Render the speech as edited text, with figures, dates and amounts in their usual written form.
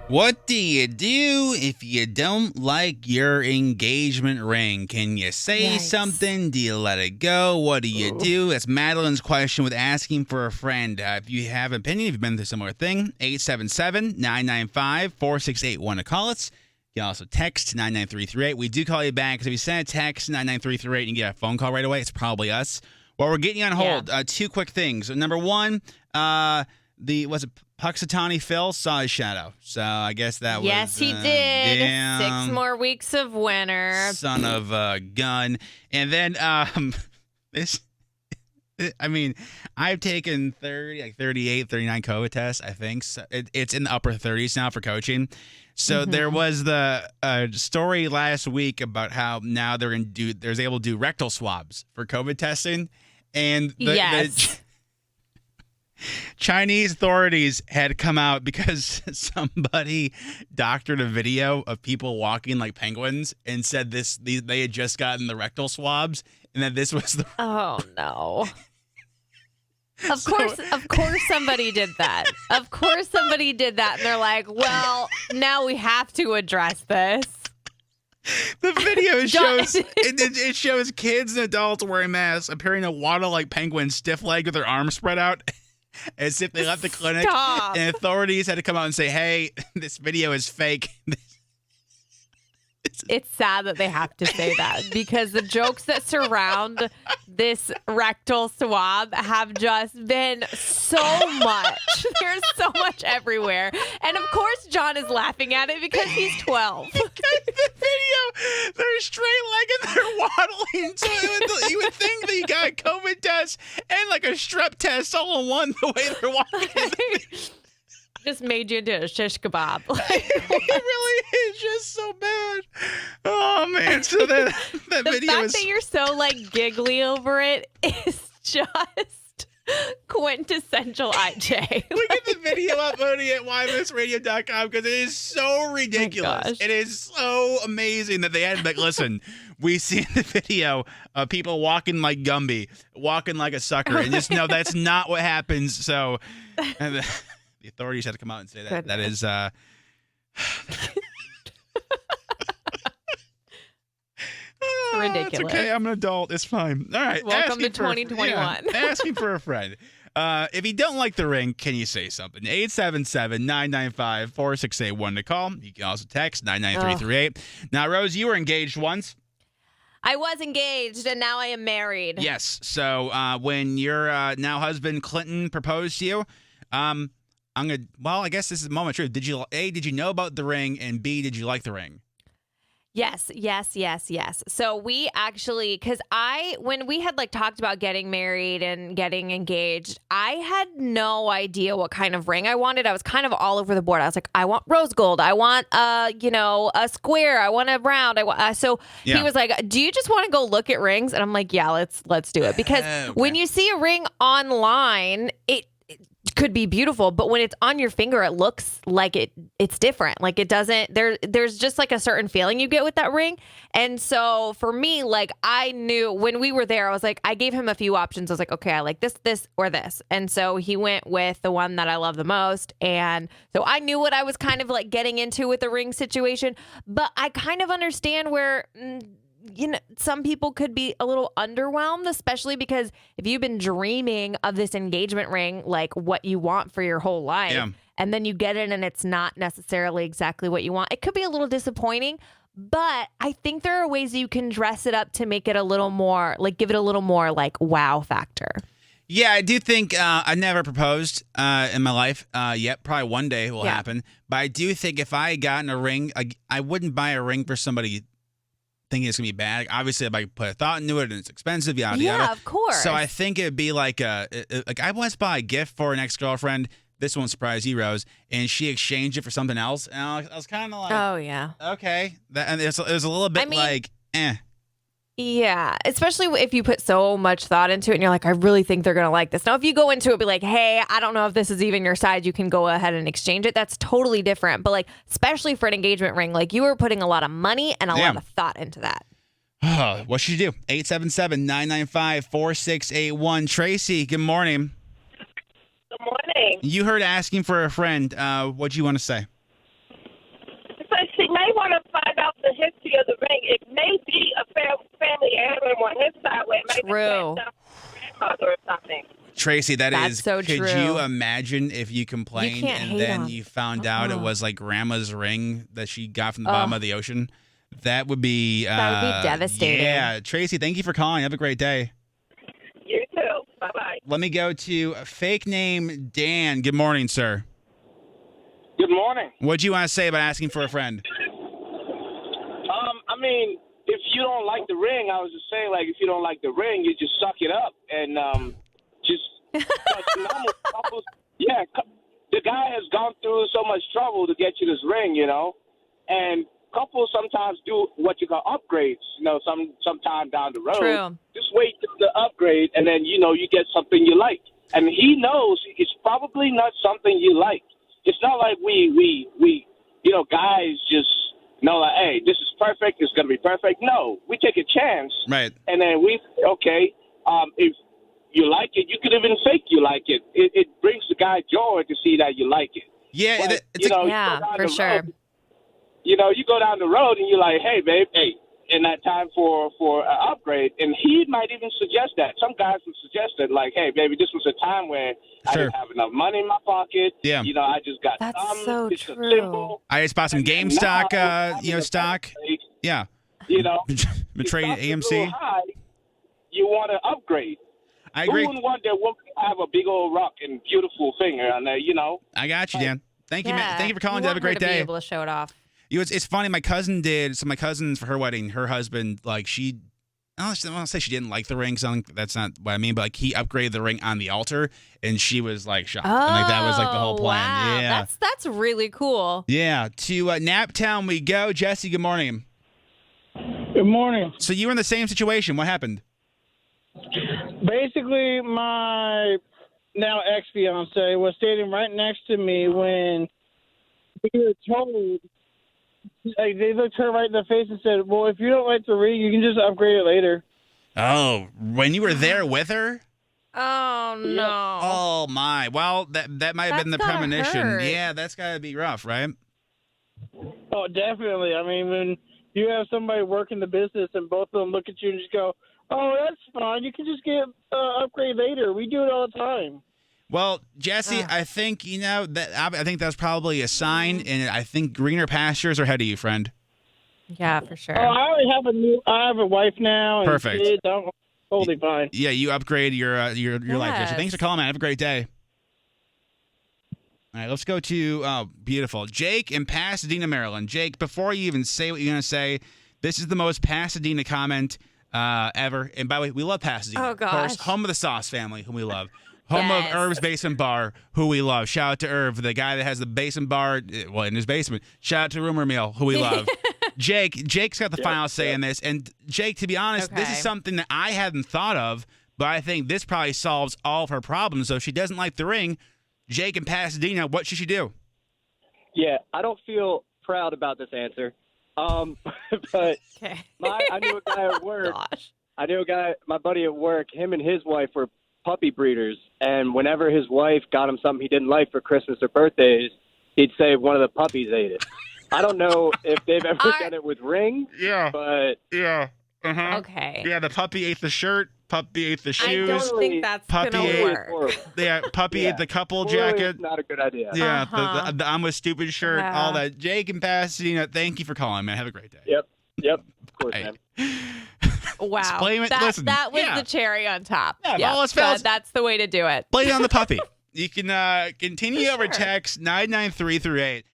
What do you do if you don't like your engagement ring? Can you say Yikes. something? Do you let it go? What do you Ooh. do? That's Madeline's question with asking for a friend. If you have an opinion, if you've been through a similar thing, 877-995-4681 to call us. You can also text 99338. We do call you back because if you send a text 99338 and you get a phone call right away, it's probably us. Well, we're getting you on hold. Two quick things. Number one, was it Puxatawny Phil saw his shadow. So I guess that was... Yes, he did. Yeah, 6 more weeks of winter. son of a gun. And then this... I mean, I've taken 38, 39 COVID tests, I think. So it's in the upper 30s now for coaching. So there was the story last week about how now they're able to do rectal swabs for COVID testing. And the Chinese authorities had come out because somebody doctored a video of people walking like penguins and said they had just gotten the rectal swabs and that this was the... Oh, no. Of course somebody did that. Of course somebody did that. And they're like, well, now we have to address this. The video shows it shows kids and adults wearing masks appearing to waddle like penguins, stiff-legged with their arms spread out as if they left the clinic. Stop. And authorities had to come out and say, hey, this video is fake. It's sad that they have to say that because the jokes that surround this rectal swab have just been so much. There's so much everywhere. And of course, John is laughing at it because he's 12. The video, they're straight-legged and they're waddling. So you would think that you got a COVID test and like a strep test all in one the way they're walking. Just made you into a shish kebab. It really is just so bad. Oh, man. So that the video fact is... that you're so like giggly over it is just quintessential IJ. Look at the video uploading at ymsradio.com because it is so ridiculous. gosh. It is so amazing that they had to be like, listen, we see the video of people walking like Gumby, walking like a sucker, and just know that's not what happens. So and the authorities had to come out and say that. That is... Ridiculous. It's okay. I'm an adult. It's fine. All right. Welcome to 2021. Asking for a friend. If you don't like the ring, can you say something? 877-995-4681 to call. You can also text 99338. Now, Rose, you were engaged once. I was engaged and now I am married. Yes. So when your now husband Clinton proposed to you, I guess this is the moment of truth. Did you know about the ring, and B, did you like the ring? Yes. So we actually, because when we had like talked about getting married and getting engaged, I had no idea what kind of ring I wanted. I was kind of all over the board. I was like, I want rose gold. I want a square. I want a round. He was like, do you just want to go look at rings? And I'm like, yeah, let's do it. Because when you see a ring online, it could be beautiful, but when it's on your finger, it looks like it's different. Like it doesn't, there's just like a certain feeling you get with that ring. And so for me, like I knew when we were there, I was like, I gave him a few options. I was like, okay, I like this, or this. And so he went with the one that I love the most. And so I knew what I was kind of like getting into with the ring situation, but I kind of understand where, some people could be a little underwhelmed, especially because if you've been dreaming of this engagement ring, like what you want for your whole life, and then you get it and it's not necessarily exactly what you want, it could be a little disappointing. But I think there are ways you can dress it up to make it a little more, like give it a little more like wow factor. Yeah, I do think I've never proposed in my life yet. Probably one day will happen. But I do think if I had gotten a ring, I wouldn't buy a ring for somebody thinking it's gonna be bad. Obviously, if I put a thought into it and it's expensive, yada yada. Yeah, of course. So I think it'd be like I once bought a gift for an ex-girlfriend. This won't surprise you, Rose. And she exchanged it for something else. And I was kind of like, oh yeah, okay. And it was a little bit like, eh. Yeah, especially if you put so much thought into it and you're like, I really think they're going to like this. Now, if you go into it, be like, hey, I don't know if this is even your size, you can go ahead and exchange it. That's totally different. But like, especially for an engagement ring, like you were putting a lot of money and a lot of thought into that. Oh, what should you do? 877-995-4681. Tracy, good morning. Good morning. You heard asking for a friend. What do you want to say? may want to find out the history of the ring. It may be a family heirloom on his side where it may be True. passed down from his grandmother or something. Tracy, that's That's so could true. you imagine if you complained can't and hate then on- you found out it was like grandma's ring that she got from the bottom of the ocean? That would be That would be devastating. Yeah. Tracy, thank you for calling. Have a great day. You too. Bye-bye. Let me go to fake name Dan. Good morning, sir. Good morning. What'd you want to say about asking for a friend? I mean, if you don't like the ring, I was just saying, like, if you don't like the ring, you just suck it up and just. Normal couples, the guy has gone through so much trouble to get you this ring, and couples sometimes do what you call upgrades, sometime down the road. True. Just wait till the upgrade, and then, you get something you like. And he knows it's probably not something you like. It's not like we guys just know, like, hey, this is perfect, it's going to be perfect. No, we take a chance. Right. And then if you like it, you could even fake you like it. It brings the guy joy to see that you like it. Yeah, But, it's Yeah, for sure. You go down the road and you're like, hey, babe, in that time for an upgrade. And he might even suggest that. Some guys would suggest it, like, hey, baby, this was a time where I Sure. didn't have enough money in my pocket. Yeah. I just got That's dumb. so It's true. simple. I just bought some And game now, stock, I'm in a stock. better place, Yeah. Betrayed If it's AMC. a little high, you want to upgrade. I Who agree. wouldn't want their woman to have a big old rock and beautiful finger on there, I got you, Dan. Thank you, man. Yeah. Thank you for calling. You Have a want her great to be day. able to show it off. It's funny. My cousin did. So my cousin, for her wedding, her husband, like, I don't want to say she didn't like the ring. 'Cause that's not what I mean. But like, he upgraded the ring on the altar, and she was like shocked. And like that was like the whole plan. Wow. Yeah. That's really cool. Yeah. To Naptown we go. Jesse, good morning. Good morning. So you were in the same situation. What happened? Basically, my now ex-fiance was standing right next to me when we were told, like, they looked her right in the face and said, well, if you don't like the ring, you can just upgrade it later. Oh, when you were there with her? Oh no. Oh my. Well, that might have been the That's gotta premonition. hurt. Yeah, that's gotta be rough, right? Oh, definitely. I mean, when you have somebody working the business and both of them look at you and just go, oh, that's fine. You can just get upgrade later. We do it all the time. Well, Jesse, I think I think that's probably a sign, and I think greener pastures are ahead of you, friend. Yeah, for sure. Oh, I already I have a wife now and Perfect. kids. I'm totally fine. Yeah, you upgrade your life, Jesse. Thanks for calling, man. Have a great day. All right, let's go to beautiful Jake in Pasadena, Maryland. Jake, before you even say what you're gonna say, this is the most Pasadena comment ever. And by the way, we love Pasadena. Oh, Of course, gosh. home of the Sauce family, whom we love. Home Yes. of Irv's Basement Bar, who we love. Shout out to Irv, the guy that has the basement bar, well, in his basement. Shout out to Rumor Mill, who we love. Jake's got the final say in this. And Jake, to be honest, this is Okay. something that I hadn't thought of, but I think this probably solves all of her problems. So if she doesn't like the ring, Jake in Pasadena, what should she do? Yeah, I don't feel proud about this answer. But Okay. I knew a guy at work. Gosh. I knew a guy, my buddy at work, him and his wife were puppy breeders. And whenever his wife got him something he didn't like for Christmas or birthdays, he'd say one of the puppies ate it. I don't know if they've ever done it with rings, Yeah. but Yeah. Uh-huh. Okay. Yeah, the puppy ate the shirt. Puppy ate the I shoes. don't think that's Puppy gonna ate- work. horrible. Yeah, puppy Yeah. ate the couple Totally jacket. not a good idea. Yeah, Uh-huh. the I'm with stupid shirt, Yeah. all that. Jake and Pasadena, thank you for calling, man. Have a great day. Yep, of course, Hey. man. Wow. Blame it- That, listen, that was yeah. the cherry on top. Yeah, all else fails- That's the way to do it. Blame it on the puppy. You can continue over Sure. text 99338.